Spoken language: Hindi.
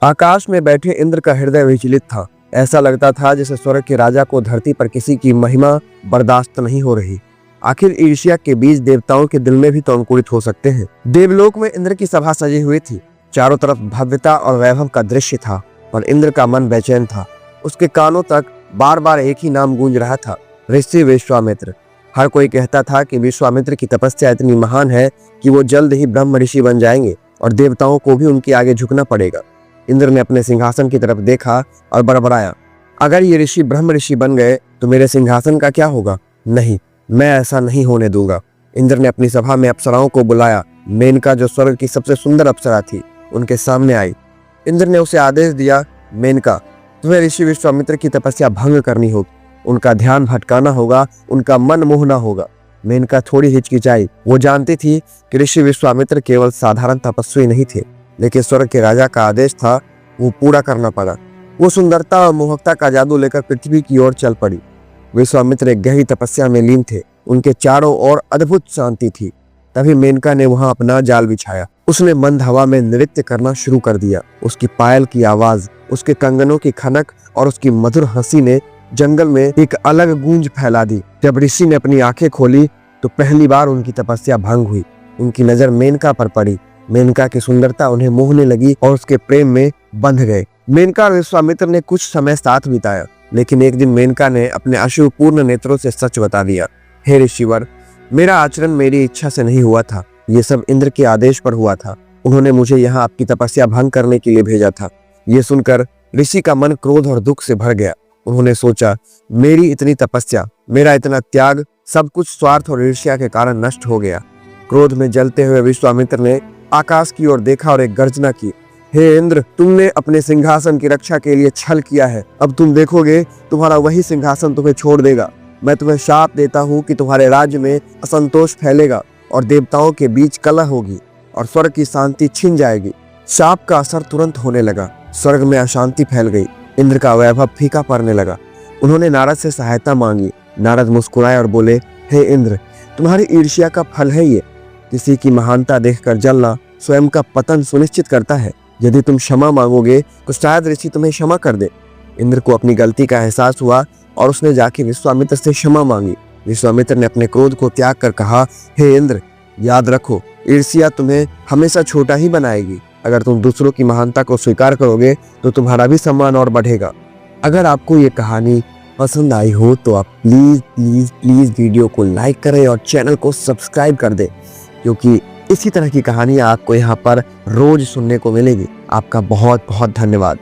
आकाश में बैठे इंद्र का हृदय विचलित था। ऐसा लगता था जैसे स्वर्ग के राजा को धरती पर किसी की महिमा बर्दाश्त नहीं हो रही। आखिर ईर्ष्या के बीज देवताओं के दिल में भी तो अंकुरित हो सकते हैं। देवलोक में इंद्र की सभा सजी हुई थी। चारों तरफ भव्यता और वैभव का दृश्य था, पर इंद्र का मन बेचैन था। उसके कानों तक बार बार एक ही नाम गूंज रहा था, ऋषि विश्वामित्र। हर कोई कहता था कि विश्वामित्र की तपस्या इतनी महान है कि वो जल्द ही ब्रह्म ऋषि बन जाएंगे और देवताओं को भी उनके आगे झुकना पड़ेगा। इंद्र ने अपने सिंहासन की तरफ देखा और बड़बड़ाया, अगर ये ऋषि ब्रह्म ऋषि बन गए तो मेरे सिंहासन का क्या होगा? नहीं, मैं ऐसा नहीं होने दूंगा। इंद्र ने अपनी सभा में अप्सराओं को बुलाया। मेनका, जो स्वर्ग की सबसे सुंदर अप्सरा थी, उनके सामने आई। इंद्र ने उसे आदेश दिया, मेनका, तुम्हें ऋषि विश्वामित्र की तपस्या भंग करनी होगी, उनका ध्यान भटकाना होगा, उनका मन मोहना होगा। मेनका थोड़ी हिचकिचाई। वो जानती थी कि ऋषि विश्वामित्र केवल साधारण तपस्वी नहीं थे, लेकिन स्वर्ग के राजा का आदेश था, वो पूरा करना पड़ा। वो सुंदरता और मोहकता का जादू लेकर पृथ्वी की ओर चल पड़ी। विश्वामित्र एक गहरी तपस्या में लीन थे। उनके चारों ओर अद्भुत शांति थी। तभी मेनका ने वहां अपना जाल बिछाया। उसने मंद हवा में नृत्य करना शुरू कर दिया। उसकी पायल की आवाज, उसके कंगनों की खनक और उसकी मधुर हंसी ने जंगल में एक अलग गूंज फैला दी। जब ऋषि ने अपनी आंखें खोली तो पहली बार उनकी तपस्या भंग हुई। उनकी नजर मेनका पर पड़ी। मेनका की सुंदरता उन्हें मोहने लगी और उसके प्रेम में बंध गए। मेनका और विश्वामित्र ने कुछ समय साथ बिताया, लेकिन एक दिन मेनका ने अपने अश्रुपूर्ण नेत्रों से सच बता दिया, हे ऋषिवर, मेरा आचरण मेरी इच्छा से नहीं हुआ था। ये सब इंद्र के आदेश पर हुआ था। उन्होंने मुझे यहाँ आपकी तपस्या भंग करने के लिए भेजा था। ये सुनकर ऋषि का मन क्रोध और दुख से भर गया। उन्होंने सोचा, मेरी इतनी तपस्या, मेरा इतना त्याग, सब कुछ स्वार्थ और ईर्ष्या के कारण नष्ट हो गया। क्रोध में जलते हुए विश्वामित्र ने आकाश की ओर देखा और एक गर्जना की, हे इंद्र, तुमने अपने सिंहासन की रक्षा के लिए छल किया है। अब तुम देखोगे तुम्हारा वही सिंहासन तुम्हें छोड़ देगा। मैं तुम्हें शाप देता हूँ कि तुम्हारे राज्य में असंतोष फैलेगा और देवताओं के बीच कलह होगी और स्वर्ग की शांति छिन जाएगी। शाप का असर तुरंत होने लगा। स्वर्ग में अशांति फैल गई। इंद्र का वैभव फीका पड़ने लगा। उन्होंने नारद से सहायता मांगी। नारद मुस्कुराए और बोले, हे इंद्र, तुम्हारी ईर्ष्या का फल है ये। किसी की महानता देखकर जलना स्वयं का पतन सुनिश्चित करता है। यदि तुम क्षमा मांगोगे तो शायद ऋषि तुम्हें क्षमा कर दे। इंद्र को अपनी गलती का एहसास हुआ और उसने जाके विश्वामित्र से क्षमा मांगी। विश्वामित्र ने अपने क्रोध को त्याग कर कहा, हे इंद्र, याद रखो, ईर्ष्या तुम्हें हमेशा छोटा ही बनाएगी। अगर तुम दूसरों की महानता को स्वीकार करोगे तो तुम्हारा भी सम्मान और बढ़ेगा। अगर आपको ये कहानी पसंद आई हो तो आप प्लीज प्लीज प्लीज वीडियो को लाइक करें और चैनल को सब्सक्राइब कर दें, क्योंकि इसी तरह की कहानियां आपको यहाँ पर रोज सुनने को मिलेगी। आपका बहुत बहुत धन्यवाद।